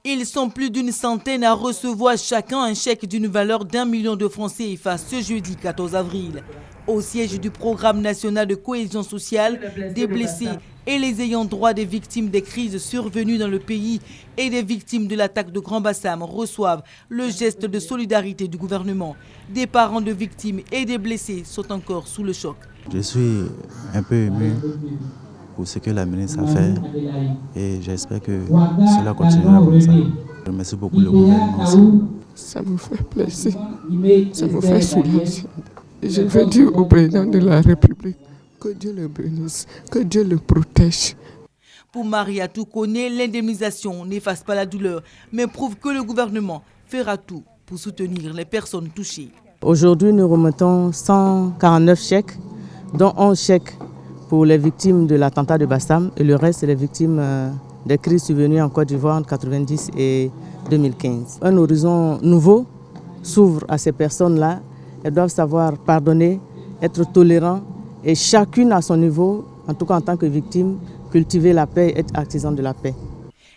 Ils sont plus d'une centaine à recevoir chacun un chèque d'une valeur d'1 million de francs CFA ce jeudi 14 avril. Au siège du programme national de cohésion sociale, des blessés et les ayants droit des victimes des crises survenues dans le pays et des victimes de l'attaque de Grand Bassam reçoivent le geste de solidarité du gouvernement. Des parents de victimes et des blessés sont encore sous le choc. Je suis un peu ému pour ce que la ministre a fait et j'espère que cela continuera comme ça. Je remercie beaucoup le gouvernement. Ça me fait plaisir, ça me fait soulager. Je veux dire au président de la République que Dieu le bénisse, que Dieu le protège. Pour Maria Toukone, l'indemnisation n'efface pas la douleur, mais prouve que le gouvernement fera tout pour soutenir les personnes touchées. Aujourd'hui, nous remettons 149 chèques, dont 11 chèques pour les victimes de l'attentat de Bassam et le reste, c'est les victimes des crises survenues en Côte d'Ivoire en 1990 et 2015. Un horizon nouveau s'ouvre à ces personnes-là. Elles doivent savoir pardonner, être tolérants et chacune à son niveau, en tout cas en tant que victime, cultiver la paix et être artisan de la paix.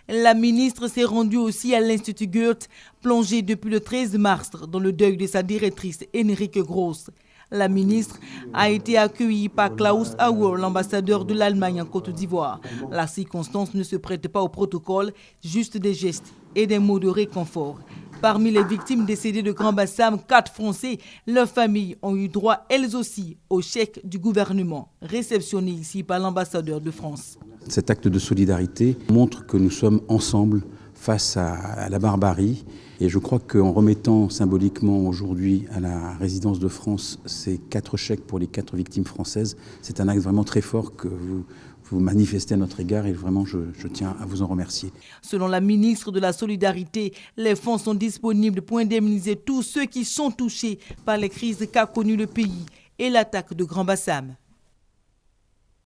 La ministre s'est rendue aussi à l'Institut Goethe, plongée depuis le 13 mars dans le deuil de sa directrice Henrike Gross. La ministre a été accueillie par Klaus Auer, l'ambassadeur de l'Allemagne en Côte d'Ivoire. La circonstance ne se prête pas au protocole, juste des gestes et des mots de réconfort. Parmi les victimes décédées de Grand Bassam, 4 Français, leurs familles ont eu droit elles aussi au chèque du gouvernement, réceptionné ici par l'ambassadeur de France. Cet acte de solidarité montre que nous sommes ensemble face à la barbarie. Et je crois qu'en remettant symboliquement aujourd'hui à la résidence de France ces 4 chèques pour les 4 victimes françaises, c'est un acte vraiment très fort que vous manifestez à notre égard et vraiment je tiens à vous en remercier. Selon la ministre de la Solidarité, les fonds sont disponibles pour indemniser tous ceux qui sont touchés par les crises qu'a connues le pays et l'attaque de Grand Bassam.